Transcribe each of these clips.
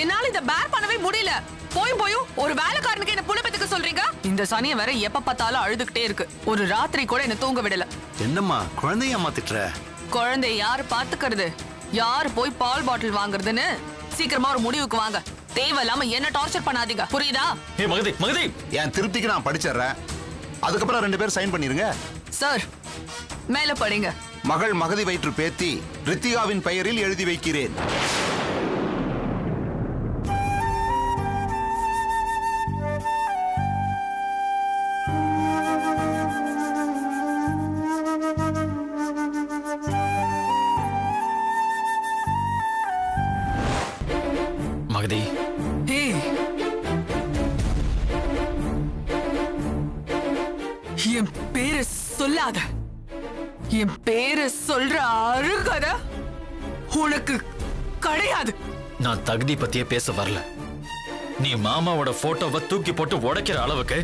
என்னால இத பேர் பண்ணவே முடியல. போயும் ஒரு வேலைக்காரனுக்கு என்ன புள்ள பெத்துக்க சொல்றீங்க? இந்த சனிய வேற எப்ப பார்த்தாலும் அழுதுகிட்டே இருக்கு. ஒரு ராத்திரி கூட என்ன தூங்க விடல. என்னம்மா குழந்தைய மாத்திட்டுற? குழந்தைய யாரு பாத்துக்கிறது? யாரு போய் பால் பாட்டில் வாங்குறதுன்னு சீக்கிரமா ஒரு முடிவுக்கு வாங்க. தேவையில்லாம என்ன டார்ச்சர் பண்ணாதீங்க, புரியுதா? மகதி என் திருப்திக்கு நான் படிச்சிடுறேன். அதுக்கப்புறம் 2 பேரும் சைன் பண்ணிருங்க. சார் மேல படிங்க. மகள் மகதி வயிற்று பேத்தி ரித்திகாவின் பெயரில் எழுதி வைக்கிறேன். மகதி, என் பேரை சொல்லாத. என் பேரை சொல்ற அருகதை உனக்கு கிடையாது. நான் தகுதி பத்தியே பேச வரல. நீ மாமாவோட போட்டோவை தூக்கி போட்டு உடைக்கிற அளவுக்கு,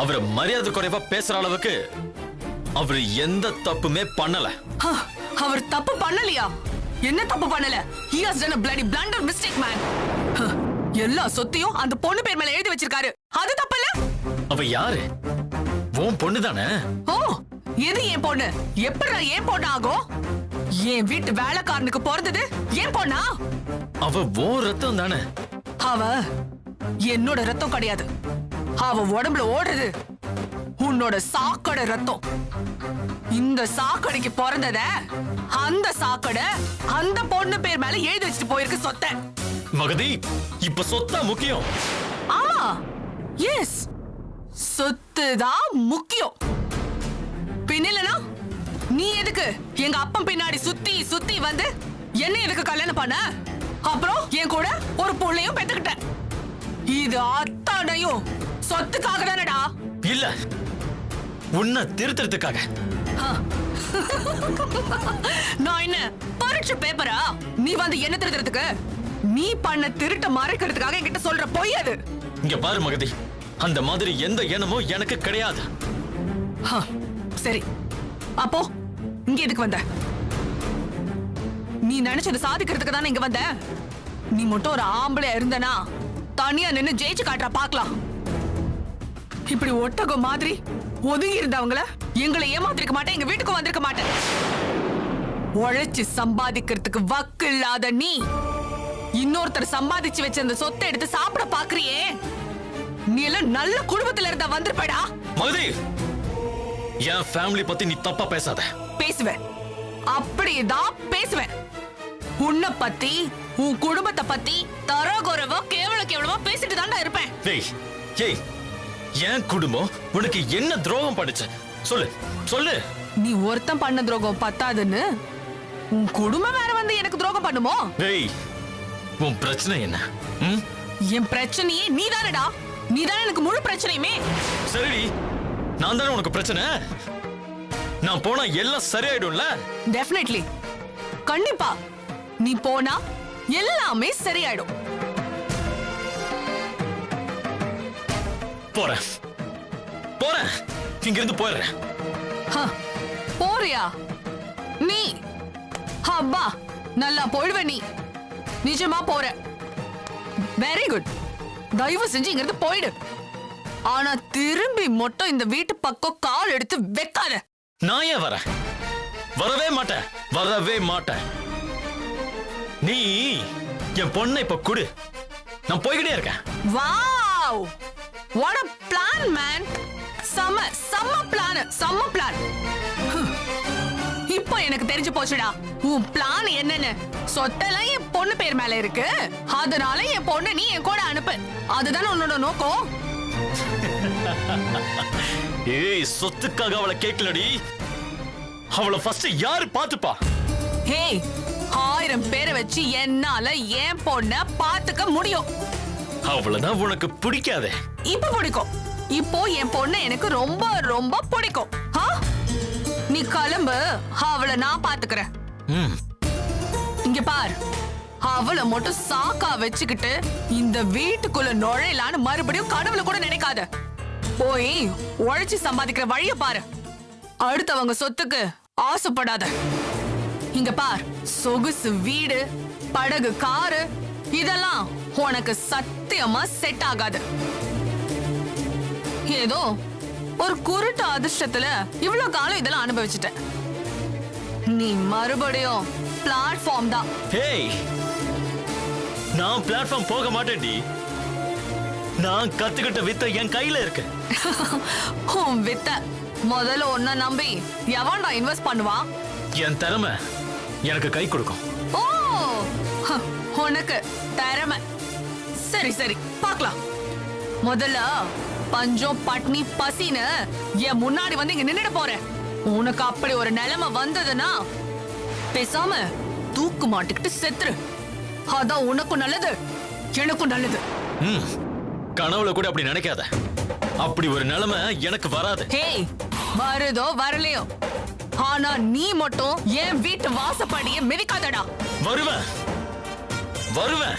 அவரை மரியாதை குறைவா பேசுற அளவுக்கு அவரு எந்த தப்புமே பண்ணல. அவர் தப்பு பண்ணலையா? என்ன தப்பு பண்ணல? He has done a bloody blunder mistake, man. எல்லா சொத்தையும் அந்த பொண்ணு பேர் மேல எழுதி வச்சிருக்காரு. அது தப்பு இல்ல? அவ யாரு? உன் பொண்ணு தானே? ஓ, எது என் பொண்ணு? எப்படிடா என் பொண்ணு ஆகும்? என் வீட்டு வேலைக்காரனுக்கு பிறந்தது என் பொண்ணா? அவ உன் ரத்தம் தானே? அவ என்னோட ரத்தம் கிடையாது. அவ உடம்புல ஓடுறது உன்னோட சாக்கடை ரத்தம். இந்த சாக்கடைக்கு பிறந்தத அந்த சாக்கடை அந்த பொண்ணு பேர் மேல எழுதி வச்சுட்டு போயிருக்கு சொத்தை. மகதி, இப்ப சொத்தா முக்கியம்? ஆமா, எஸ், சொத்துதான் முக்கியம். பின்னலனா நீ எதுக்கு எங்க அப்பன் பின்னாடி சுத்தி சுத்தி வந்து என்ன எதுக்கு கல்யாணம் பண்ண? அப்புறம் என் கூட ஒரு பொண்ணையும் பெத்துக்கிட்ட. இது அத்தனையும் சொத்துக்காக தானடா? இல்ல, உன்னை திருத்தறதுக்காக. நான் என்ன பரீட்சை பேப்பரா? நீ வந்து என்ன திருத்துறதுக்கு? நீ பண்ண திருட்ட மறைக்கிறதுக்காக என்கிட்ட சொல்ற பொய் அது. இங்க பாரு மகதி, அந்த மாதிரி எந்த எண்ணமும் எனக்கு கிடையாது. சரி, அப்போ இங்க எதுக்கு வந்த? நீ நினைச்சது சாதிக்கிறதுக்கு தானே இங்க வந்த. நீ மட்டும் ஒரு ஆம்பளை இருந்தனா தனியா நின்னு ஜெயிச்சு காட்டுற பாக்கலாம். இப்படி ஒட்டகம் மாதிரி ஒதுங்கி இருந்தவங்கள எங்களை ஏமாத்திருக்க மாட்டேன், எங்க வீட்டுக்கு வந்திருக்க மாட்டேன். உழைச்சு சம்பாதிக்கிறதுக்கு வக்கு இல்லாத நீ இன்னொருத்தர் சம்பாதிச்சு வச்ச அந்த சொத்தை எடுத்து சாப்பிட பாக்குறியே. நீ எல்லாம் நல்ல குடும்பத்துல இருந்தா வந்திருப்படா. மகதி, என் ஃபேமிலி பத்தி நீ தப்பா பேசாத. பேசுவேன், அப்படியேதான் பேசுவேன். உன்னை பத்தி உன் குடும்பத்தை பத்தி தரகுறவா கேவலமா பேசிட்டு தான்டா இருப்பேன். ஏய், என் குடும்பம் உனக்கு என்ன துரோகம் பண்ணுச்சு? சொல்லு சொல்லு. நீ ஒருத்தன் பண்ண துரோகம் பத்தாதுன்னு உன் குடும்பம் வேற வந்து எனக்கு துரோகம் பண்ணுமோ? ஏய், உன் பிரச்சனை என்ன? என் பிரச்சனையே நீதானடா. நீதானே எனக்கு முழு பிரச்சனையுமே. சரிடி, நான் தானே உனக்கு பிரச்சனை. நான் போனா எல்லாம் சரியாயிடும்ல? டெஃபினெட்லி, கண்டிப்பா. நீ போனா எல்லாமே சரியாயிடும். போறேன் போறேன், இங்க இருந்து போயிடுறேன். போறியா நீ? அப்பா, நல்லா போயிடுவ நீ. நிஜமா போற? Very good. தயவு செஞ்சு இங்க இருந்து போயிடு. ஆனா திரும்பி மட்டும் இந்த வீட்டு பக்கம் கால் எடுத்து வைக்காத. நான் ஏன் வரேன்? வரவே மாட்டேன், வரவே மாட்டேன். நீ என் பொண்ணை இப்ப குடு, நான் போய்கிட்டே இருக்கேன். Wow, what a plan, man. செம்ம பிளான். இப்போ எனக்கு தெரிஞ்சு போச்சுடா உன் பிளான் என்னன்னு. சொத்தெல்லாம் என் பொண்ணு பேர் மேல இருக்கு, அதனால என் பொண்ணு நீ என் கூட அனுப்பு. அதுதானே உன்னோட நோக்கம். ஏய், சொத்துக்காக அவளை கேட்கலடி. அவளை ஃபர்ஸ்ட் யாரு பாத்துப்பா? ஹே, 1000 பேரை வச்சு என்னால என் பொண்ண பாத்துக்க முடியும். அவளதான் உனக்கு பிடிக்காதே. இப்ப பிடிக்கும். இப்போ என் பொண்ணு எனக்கு ரொம்ப ரொம்ப பிடிக்கும். நீ கிளம்பு, அவளை நான் பாத்துக்கிறேன். இங்க பார், அவளை மட்டும் சாக்கா வச்சுக்கிட்டு இந்த வீட்டுக்குள்ள நுழையலான்னு மறுபடியும் கனவுல கூட நினைக்காத. போய் உழைச்சு சம்பாதிக்கிற வழிய பாரு. அடுத்தவங்க சொத்துக்கு ஆசைப்படாத. இங்க பார், சொகுசு வீடு, படகு, காரு இதெல்லாம் உனக்கு சத்தியமா செட் ஆகாது. ஏதோ ஒரு குருட்டு அதிர்ஷ்டத்துல இவ்வளவு காலம் இதெல்லாம் அனுபவிச்சுட்டேன். நீ மறுபடியும் பிளாட்ஃபார்ம் தான். ஹேய், நான் பிளாட்ஃபார்ம் போக மாட்டேன்டி. நான் கத்துக்கிட்ட வித்தை என் கையில இருக்கு. உன் வித்த முதல்ல ஒன்ன நம்பி எவன்டா இன்வெஸ்ட் பண்ணுவான்? என் திறமை எனக்கு கை கொடுக்கும். ஓ, உனக்கு திறமை. சரி சரி பார்க்கலாம். முதல்ல பஞ்சம் பட்னி பசின்னு என் முன்னாடி வந்து இங்க நின்னுட போறேன். உனக்கு அப்படி ஒரு நிலைமை வந்ததுன்னா பேசாம தூக்கு மாட்டிக்கிட்டு செத்துரு. அதான் உனக்கும் நல்லது, எனக்கும் நல்லது. கனவுல கூட அப்படி நினைக்காத. அப்படி ஒரு நிலைமை எனக்கு வராது. ஹேய், வருதோ வரலையோ, ஆனா நீ மட்டும் என் வீட்டு வாசப்படியை மிதிக்காதடா. வருவேன் வருவேன்.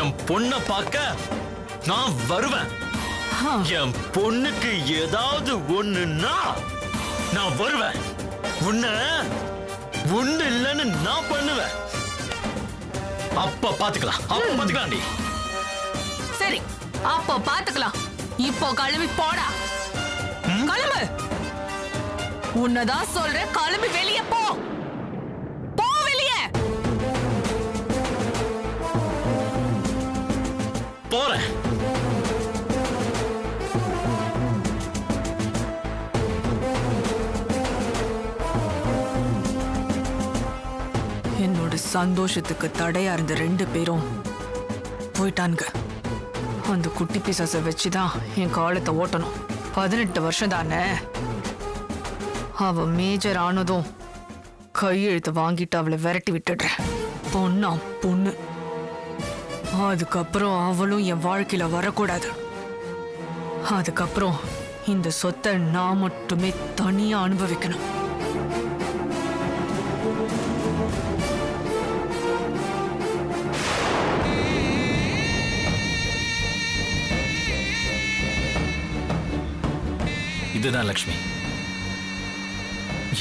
என் பொண்ண பார்க்க நான் வருவேன். என் பொண்ணுக்கு ஏதாவது ஒண்ணுன்னா நான் வருவேன். ஒண்ணு இல்லைன்னு நான் பண்ணுவேன். அப்ப பாத்துக்கலாம். சரி, அப்போ பாத்துக்கலாம். இப்போ கிளம்பி போடா. கிளம்பு. உன்னதான் சொல்றேன், கிளம்பி வெளியே போ. போ வெளியே. போறேன். என்னோட சந்தோஷத்துக்கு தடையா இருந்த 2 பேரும் போயிட்டானுங்க. அந்த குட்டி பிசாசை வச்சுதான் என் காலத்தை ஓட்டணும். 18 வருஷம் தானே. அவ மேஜர் ஆனதும் கையெழுத்து வாங்கிட்டு அவளை விரட்டி விட்டுடுறேன். பொண்ணா பொண்ணு. அதுக்கப்புறம் அவளும் என் வாழ்க்கையில வரக்கூடாது. அதுக்கப்புறம் இந்த சொத்தை நான் மட்டுமே தனியா அனுபவிக்கணும். இதுதான் லக்ஷ்மி.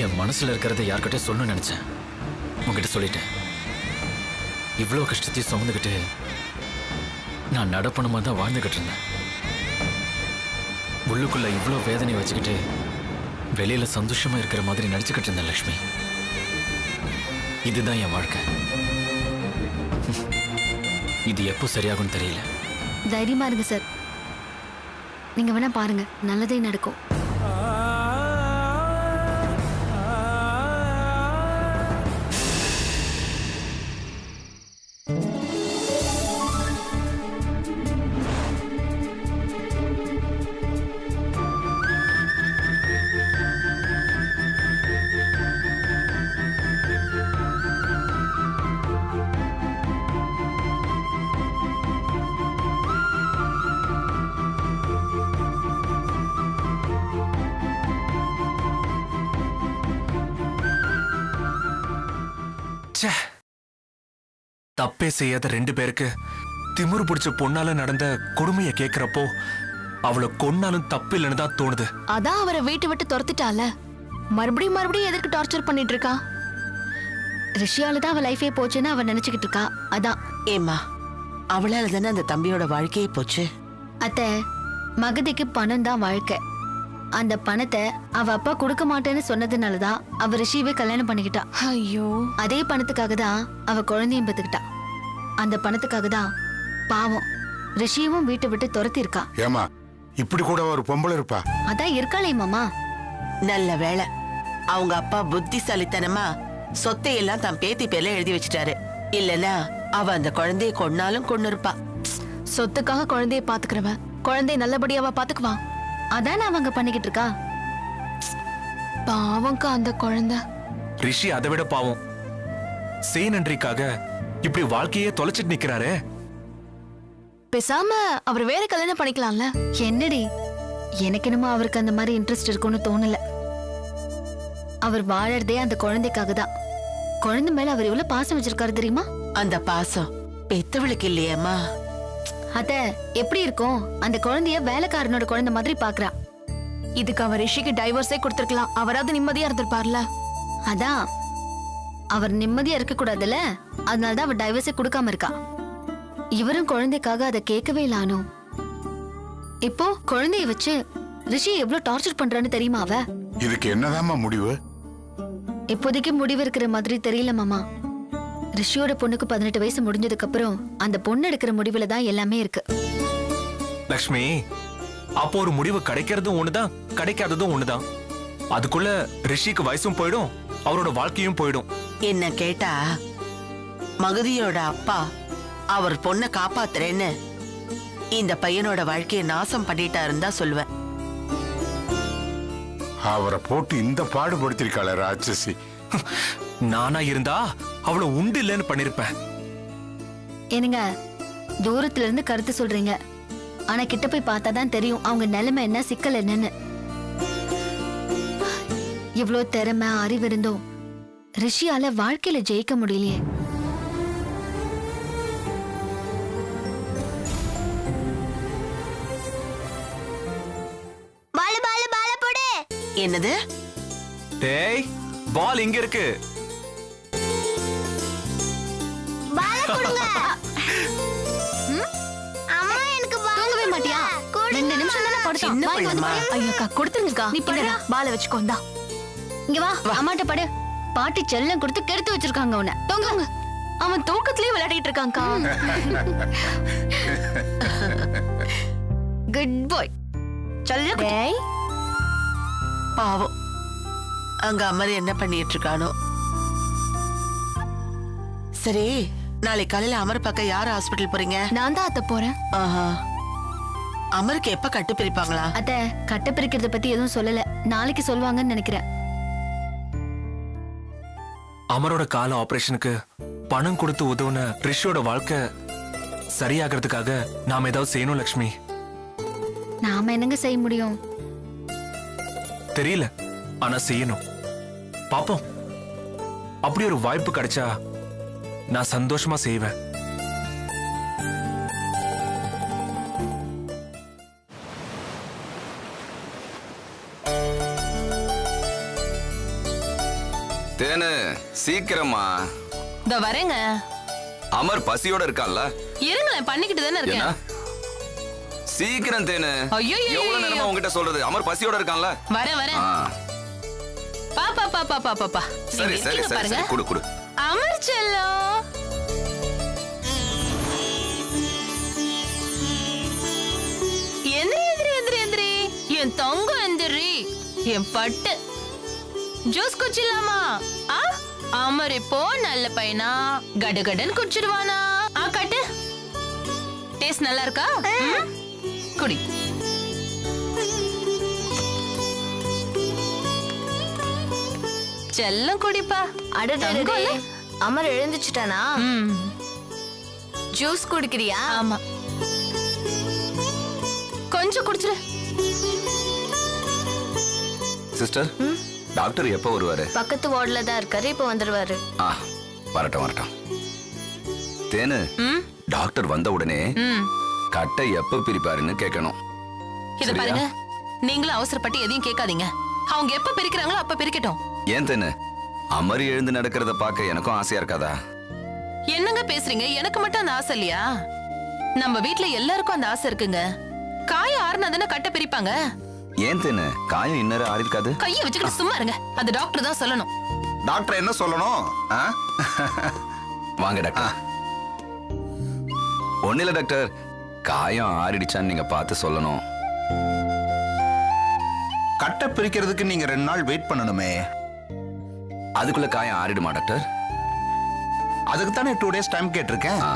என் மனசுல இருக்கிறத யார்கிட்ட சொல்லணும்னு நினைச்சேன், உங்ககிட்ட சொல்லிட்டேன். இவ்வளவு கஷ்டத்தையும் சுமந்துக்கிட்டு நான் நடப்பணமா தான் வாழ்ந்துகிட்டு இருந்தேன். உள்ளுக்குள்ள இவ்வளவு வேதனை வச்சுக்கிட்டு வெளியில சந்தோஷமா இருக்கிற மாதிரி நடிச்சுக்கிட்டு இருந்தேன் லக்ஷ்மி. இதுதான் என் வாழ்க்கை. இது எப்போ சரியாகும்னு தெரியல. தைரியமா இருங்க சார். நீங்க வேணா பாருங்க, நல்லதே நடக்கும். தப்பே செய்யாத 2 பேருக்கு திமிரு பிடிச்ச பொண்ணால நடந்த கொடுமையை கேக்குறப்போ அவளை கொன்னாலும் தப்பு இல்லைன்னு தான் தோணுது. அதான் அவரை வீட்டை விட்டு துரத்திட்டால, மறுபடியும் எதற்கு டார்ச்சர் பண்ணிட்டு இருக்கா? ரிஷியால தான் அவ லைஃபே போச்சுன்னு அவ நினைச்சுக்கிட்டு இருக்கா. அதான். ஏம்மா, அவளால தானே அந்த தம்பியோட வாழ்க்கையே போச்சு. அத்தை, மகதிக்கு பணம் தான் வாழ்க்கை. அந்த பணத்தை அவ அப்பா கொடுக்க மாட்டேன்னு சொன்னதுனாலதான் அவ ரிஷியவே கல்யாணம் பண்ணிக்கிட்டா. ஐயோ, அதே பணத்துக்காக தான் அவ குழந்தையும் பெத்துக்கிட்டா. அந்த பணத்துக்காக தான் பாவம் ரிஷியவும் வீட்டை விட்டு துரத்தி இருக்கா. ஏமா, இப்படி கூட ஒரு பொம்பளை இருப்பா? அதான் இருக்காளே மாமா. நல்ல வேளை, அவங்க அப்பா புத்திசாலித்தனமா சொத்தை எல்லாம் தன் பேத்தி பேர்ல எழுதி வச்சுட்டாரு. இல்லனா அவ அந்த குழந்தைய கொன்னாலும் கொன்னு இருப்பா. சொத்துக்காக குழந்தைய பாத்துக்கிறவ குழந்தைய நல்லபடியாவா பாத்துக்குவா? அதான் அவங்க பண்ணிக்கிட்டு இருக்கா. பாவம்க்கா அந்த குழந்தை. ரிஷி அதை விட பாவம். செய் நன்றிக்காக இப்படி வாழ்க்கையே தொலைச்சிட்டு நிக்கிறாரே. பேசாம அவர் வேற கல்யாணம் பண்ணிக்கலாம்ல. என்னடி, எனக்கு என்னமோ அவருக்கு அந்த மாதிரி இன்ட்ரெஸ்ட் இருக்கும்னு தோணல. அவர் வாழறதே அந்த குழந்தைக்காக தான். குழந்தை மேல அவர் எவ்வளவு பாசம் வச்சிருக்காரு தெரியுமா? அந்த பாசம் பெத்தவளுக்கு இல்லையேம்மா. அத்த எப்படி இருக்கும்? அந்த குழந்தைய வேலைக்காரனோட குழந்தை மாதிரி பாக்குறா. இதுக்கு அவர் ரிஷிக்கு டைவர்ஸே கொடுத்திருக்கலாம். அவராவது நிம்மதியா இருந்திருப்பார்ல. அதான் அவர் நிம்மதியா இருக்க கூடாதுல்ல, அதனாலதான் அவர் டைவர்ஸே கொடுக்காம இருக்கா. இவரும் குழந்தைக்காக அதை கேட்கவே இல்லானோ. இப்போ குழந்தைய வச்சு ரிஷி எவ்வளவு டார்ச்சர் பண்றான்னு தெரியுமா அவ? இதுக்கு என்னதாம்மா முடிவு? இப்போதைக்கு முடிவு இருக்கிற மாதிரி தெரியல மாமா. ரிஷியோட பொண்ணுக்கு 18 வயசு முடிஞ்சதுக்கு அப்புறம் அந்த பொண்ணு எடுக்கிற முடிவுல தான் எல்லாமே இருக்கு. லக்ஷ்மி, அப்போ ஒரு முடிவு கிடைக்கிறதும் ஒண்ணுதான், கிடைக்காததும் ஒண்ணுதான். அதுக்குள்ள ரிஷிக்கு வயசும் போயிடும், அவரோட வாழ்க்கையும் போயிடும். என்ன கேட்டா மகதியோட அப்பா அவர் பொண்ணை காப்பாத்துறேன்னு இந்த பையனோட வாழ்க்கையை நாசம் பண்ணிட்டாருன்னு தான் சொல்லுவேன். அவரை போட்டு இந்த பாடுபடுத்திருக்காள ராட்சசி. நானா இருந்தா அவளை உண்டு இல்லைன்னு பண்ணிருப்பேன். என்னங்க, தூரத்துல இருந்து கருத்து சொல்றீங்க, ஆனா கிட்ட போய் பார்த்தாதான் தெரியும் அவங்க நிலைமை என்ன, சிக்கல் என்னன்னு. இவ்ளோ திறமை அறிவு இருந்தும் ரிஷியால வாழ்க்கையில ஜெயிக்க முடியலையே. என்னது? டேய், பால் இங்க இருக்கு. தூங்கவே மாட்டியா? 2 நிமிஷம் தானே படுத்தோம். சின்ன வாங்கி வந்து பையன்மா. படு. ஐயோக்கா கொடுத்துருங்கக்கா. நீ படுடா. பால வச்சுக்கோந்தா. இங்க வா, அம்மாட்ட படு. பாட்டி செல்லம் கொடுத்து கெடுத்து வச்சிருக்காங்க உன்னை. தூங்குங்க. அவன் தூக்கத்திலேயே விளையாடிட்டு இருக்கான்க்கா. குட் பாய். டேய், பாவம், அங்க அமர் என்ன பண்ணிட்டு இருக்கானோ. சரி, நாளை காலையில அமர் பக்கம் யார் ஹாஸ்பிட்டல் போறீங்க? நான் தான் அத்த போறேன். ஆஹா. அமருக்கு எப்ப கட்டு பிரிப்பாங்களா? அத்த கட்ட பிரிக்கிறத பத்தி எதுவும் சொல்லல, நாளைக்கு சொல்லுவாங்கன்னு நினைக்கிறேன். அமரோட கால ஆபரேஷனுக்கு பணம் கொடுத்து உதவுன ரிஷியோட வாழ்க்கை சரியாகிறதுக்காக நாம ஏதாவது செய்யணும் லக்ஷ்மி. நாம என்னங்க செய்ய முடியும்? தெரியல, ஆனா செய்யணும். பாப்போம், அப்படி ஒரு வாய்ப்பு கிடைச்சா நான் சந்தோஷமா செய்வேன். தேனு சீக்கிரமா. இந்த வரேங்க. அமர் பசியோட இருக்கான்ல? இருங்களேன், பண்ணிக்கிட்டு தானே என்ன? இருக்கேன். சீக்கிரம் தேனு. ஐயையோ. எவ்வளவு நேரமா உங்ககிட்ட சொல்றது? அமர் பசியோட இருக்கான்ல? வரேன் வரேன். ஆ, பா பா பா பா பா பா பா. சரி நீங்க சரி இருக்கீங்க சரி பாருங்க. சரி, குடு குடு. அமர் செல்லம். எந்திரி எந்திரி எந்திரி எந்திரி. என் தங்கம் எந்திரி. என் பட்டு. ஜூஸ் குடிச்சிடலாமா? அமர் இப்போ நல்ல பையனா கடகடன் குடிச்சிடுவானா? கட்டு. டேஸ்ட் நல்லா இருக்கா? குடி. செல்லம் குடிப்பா. அடடே, அமர் எழுந்துச்சுட்டானா? ஜூஸ் குடிக்கிறியா? ஆமா, கொஞ்சம் குடிச்சிரு. சிஸ்டர், டாக்டர் எப்போ வருவாரு? பக்கத்து வார்டுல தான் இருக்காரு, இப்ப வந்துருவாரு. ஆ, வரட்டும் வரட்டும். தேனு, டாக்டர் வந்த உடனே கட்டை எப்ப பிரிப்பாருன்னு கேட்கணும். இத சரியா? பாருங்க, நீங்களும் அவசரப்பட்டு எதையும் கேட்காதீங்க. அவங்க எப்ப பிரிக்கிறாங்களோ அப்ப பிரிக்கட்டும். ஏன் தேனு, அமர் எழுந்து நடக்கிறத பார்க்க எனக்கும் ஆசையா இருக்காதா? என்னங்க பேசுறீங்க? எனக்கு மட்டும் அந்த ஆசை இல்லையா? நம்ம வீட்ல எல்லாருக்கும் அந்த ஆசை இருக்குங்க. காய ஆறுனதுன்னா கட்ட பிரிப்பாங்க. ஏன் தேனு, காயம் இன்னொரு ஆறி இருக்காது? கைய வச்சுக்கிட்டு சும்மா இருங்க. அது டாக்டர் தான் சொல்லணும். டாக்டர் என்ன சொல்லணும்? ஆ? வாங்க டாக்டர். ஒண்ணு இல்ல டாக்டர், காயம் ஆறிடுச்சான்னு நீங்க பார்த்து சொல்லணும். கட்டை பிரிக்கிறதுக்கு நீங்க 2 நாள் வெயிட் பண்ணணுமே. அதுக்குள்ள காயம் ஆறிடுமா டாக்டர்? அதுக்கு தானே 2 days டைம் கேட்டிருக்கேன். ஆ,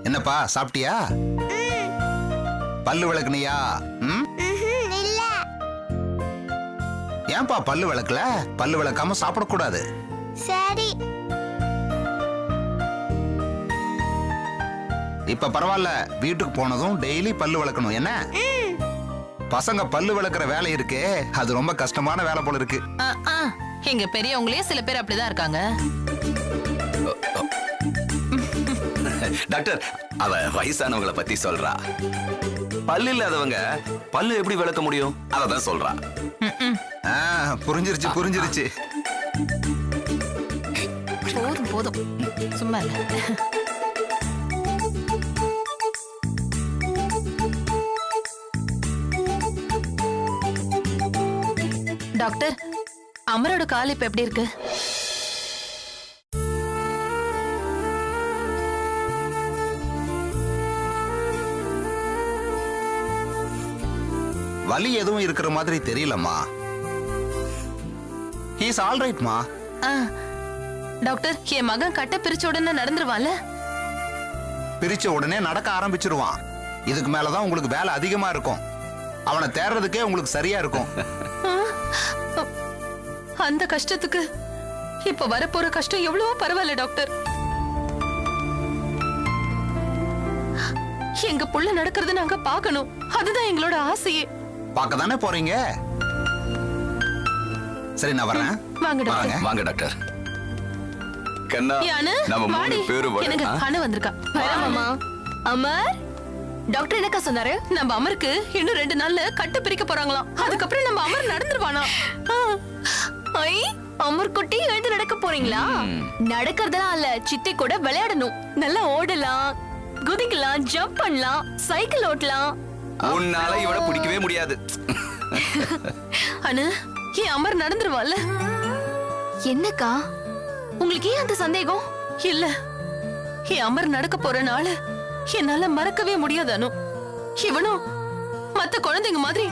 என்னப்பா சாப்பிட்டியா? பல்லு விளக்குனியா? ஏன்பா பல்லு விளக்கல? பல்லு விளக்காம சாப்பிடக்கூடாது. சரி. இப்ப பரவாயில்ல, வீட்டுக்கு போனதும் டெய்லி பல்லு விளக்கணும் என்ன? பசங்க பல்லு விளக்குற வேலை இருக்கே, அது ரொம்ப கஷ்டமான வேலை போல இருக்கு. எங்க பெரியவங்களே சில பேர் அப்படிதான் இருக்காங்க. டாக்டர், அவ வயசானவங்கள பத்தி சொல்றா. பல்லு இல்லாதவங்க பல்லு எப்படி விளக்க முடியும்? அததான் சொல்றா. புரிஞ்சிருச்சு புரிஞ்சிருச்சு. போதும் போதும், சும்மா இல்ல. டாக்டர், அமரோட கால் இப்ப எப்படி இருக்கு? வலி எதுவும் இருக்கிற மாதிரி தெரியலம்மா. ஹீஸ் ஆல் ரைட்மா. டாக்டர், என் மகன் கட்ட பிரிச்ச உடனே நடந்துருவான்ல? பிரிச்ச உடனே நடக்க ஆரம்பிச்சிருவான். இதுக்கு மேலதான் உங்களுக்கு வேலை அதிகமா இருக்கும். அவனை தேடுறதுக்கே உங்களுக்கு சரியா இருக்கும். அந்த கஷ்டத்துக்கு இப்ப வரப்போற கஷ்டம் எவ்வளவோ பரவாயில்ல டாக்டர். எங்க புள்ள நடக்கிறத நாங்க பார்க்கணும், அதுதான் எங்களோட ஆசையே. பார்க்க தானே போறீங்க. சரி, நான் வரேன். வாங்க டாக்டர். வாங்க டாக்டர். கண்ணா, நம்ம மூணு பேரும் எனக்கு அணு வந்திருக்கா. மாமா அமர், டாக்டர் என்னக்கா சொன்னாரு? நம்ம அமருக்கு இன்னும் 2 நாள்ல கட்டு பிரிக்க போறாங்களாம். அதுக்கப்புறம் நம்ம அமர் நடந்துருவானா? ஐ, அமர் குட்டி எழுந்து நடக்க போறீங்களா? நடக்கிறதெல்லாம் இல்ல, சித்தி கூட விளையாடணும். நல்லா ஓடலாம், குதிக்கலாம், ஜம்ப் பண்ணலாம், சைக்கிள் ஓட்டலாம். உன்னால இவனை பிடிக்கவே முடியாது. அனு, ஏன் அமர் நடந்துருவான்ல? என்னக்கா உங்களுக்கு ஏன் அந்த சந்தேகம்? இல்ல, என் அமர் நடக்க போற நாள் என்னால மறக்கவே முடியாது அனு. இவனும் மத்த குழந்தைங்க மாதிரி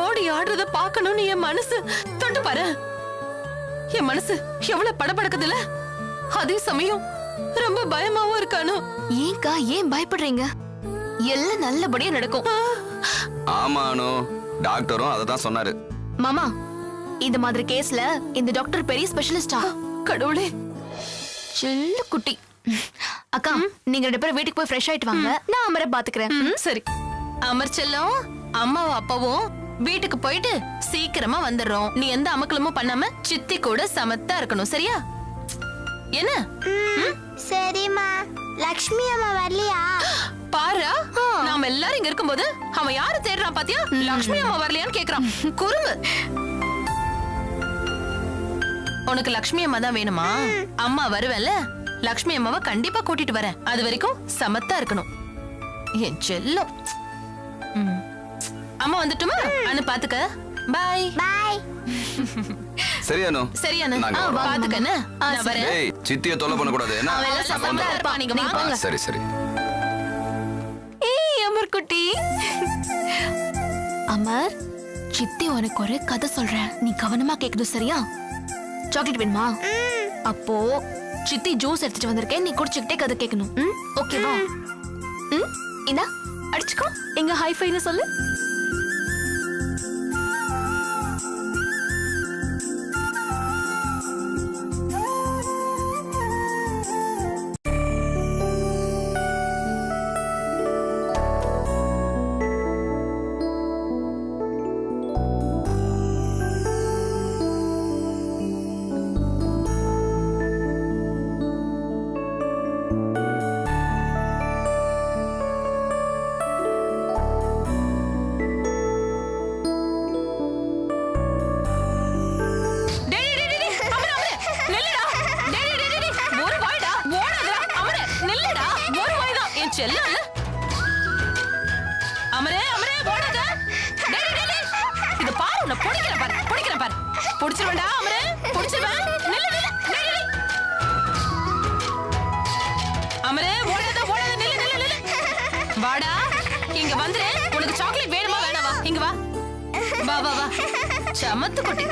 ஓடி ஆடுறத பாக்கணும்னு என் மனசு தொட்டு பாரு. என் மனசு எவ்வளவு படபடக்குதுல. அதே சமயம் ரொம்ப பயமாவும் இருக்கானு. ஏன்க்கா ஏன் பயப்படுறீங்க? எல்லாம் நல்லபடியா நடக்கும். ஆமானோ, டாக்டரும் அததான் சொன்னாரு. மாமா, இந்த மாதிரி கேஸ்ல இந்த டாக்டர் பெரிய ஸ்பெஷலிஸ்டா? கடவுளே, செல்ல குட்டி. அக்கா, நீங்க 2 பேரும் வீட்டுக்கு போய் ஃப்ரெஷ் ஆயிட்டு வாங்க, நான் அமரை பாத்துக்கிறேன். சரி. அமர் செல்லம், அம்மாவும் அப்பாவும் வீட்டுக்கு போயிட்டு சீக்கிரமா வந்துடுறோம். நீ எந்த அமக்கலமும் பண்ணாம சித்தி கூட சமத்தா இருக்கணும், சரியா? என்ன? சரிம்மா. லக்ஷ்மி அம்மா வரலையா? பாரா, நாம எல்லாரும் இங்க இருக்கும்போது அவன் யாரு தேடுறான் பாத்தியா? லக்ஷ்மி அம்மா வரலையான்னு கேக்குறான். குறும்பு. உனக்கு லக்ஷ்மி அம்மா தான் வேணுமா? அம்மா வருவேன்ல, லக்ஷ்மி அம்மாவை கண்டிப்பா கூட்டிட்டு வரேன். அது வரைக்கும் சமத்தா இருக்கணும் என் செல்லம். அம்மா வந்துட்டுமா? அனு பாத்துக்க. பாய் பாய். சரியானோ? சரியானு, நாங்க வரோம். பாத்துக்கன்னு நான் வரேன். ஏய், சித்திய தொல்லை பண்ணக்கூடாது என்ன? அவன் எல்லாம் சமத்தா இருப்பான், நீங்க வாங்க. சரி சரி. ஏய் அமர் குட்டி. அமர், சித்தி உனக்கு ஒரு கதை சொல்றேன், நீ கவனமா கேக்கணும், சரியா? சாக்லேட் வேணுமா? அப்போ சித்தி ஜூஸ் எடுத்துட்டு வந்திருக்கேன், நீ குடிச்சுக்கிட்டே கதை கேட்கணும். ஓகேவா? இந்தா அடிச்சுக்கோ. எங்க ஹைஃபைன்னு சொல்லு. செல்லம் அமரே, அமரே ஓடாத. இத பாரு, உன்னை பிடிக்கிறேன் பாரு, பிடிக்கிறேன் பாரு. பிடிச்சிருவேன்டா அமரே, பிடிச்சிருவேன். நில்லு நில்லு நில்லு. அமரே ஓடாத ஓடாத, நில்லு நில்லு நில்லு. வாடா, இங்க வந்துரு. உனக்கு சாக்லேட் வேணுமா வேணாவா? இங்க வா வா வா வா. சமத்து குட்டி.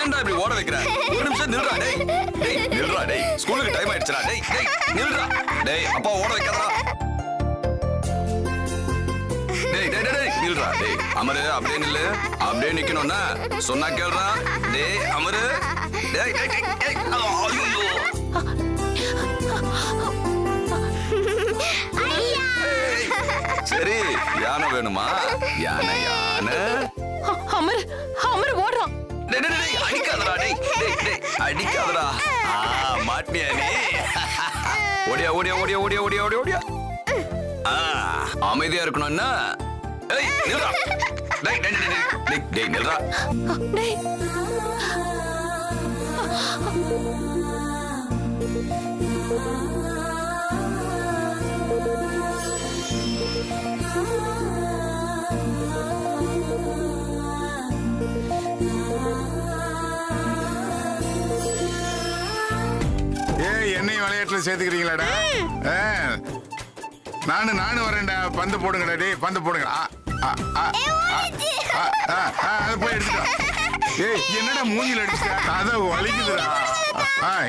ஏன்டா இப்படி ஓட வைக்கிற? ஒரு நிமிஷம் நில்றா. டேய் டேய் நில்றா. டேய், ஸ்கூலுக்கு டைம் ஆயிடுச்சுடா. டேய் டேய் நில்றா. டேய், அப்பா ஓட வைக்காதடா. டேய் டேய் டேய் டேய், நில்றா டேய் அமரு அப்படியே நில்லு அப்படியே நிக்கணும்னா சொன்னா கேளுடா டேய் அமரு டேய் டேய் டேய், டேய் ஐயோ ஏய், சரி யானை வேணுமா யானை யானை அமர் அமர் ஓடுறான். டேய் டேய் டேய் அடிக்காதடா டேய் டேய் டேய் அடிக்காதடா மாட்டியா நீ ஓடியா ஓடியா ஓடியா ஓடியா ஓடியா ஓடியா ஓடியா அமைதியா இருக்கணும்னா ஏய் நில்றா டேய் டேய் டேய் டேய் டேய் நில்றா டேய் ஏய் என்னையும் விளையாட்டுல சேர்த்துக்கிறீங்களாடா நானும் வரேன்டா பந்து போடுங்கடா டேய் பந்து போடுங்க அது போய் எடுத்துட்டா ஏய் என்னடா மூஞ்சில அடிச்சா அத வலிக்குதுடா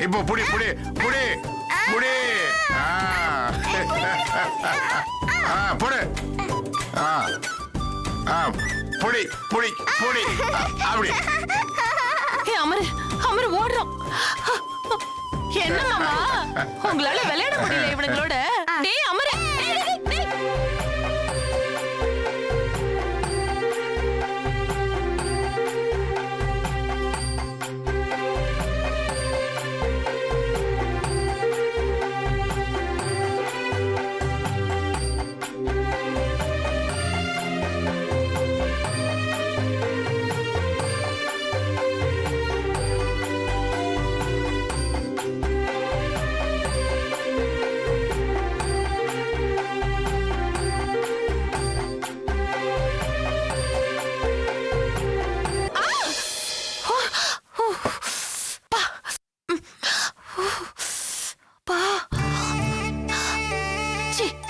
இப்போ புடி புடி புடி புடி போடு புடி புடி புடி அப்படி ஏய் அமர் அமர் ஓடுறான். என்ன மாமா உங்களால விளையாட முடியல இவனுங்களோட? டேய் அமர் டேய் டேய் டேய்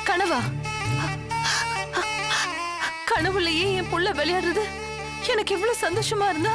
கனவா? கனவுலயே என் புள்ள விளையாடுறது எனக்கு இவ்வளவு சந்தோஷமா இருந்தா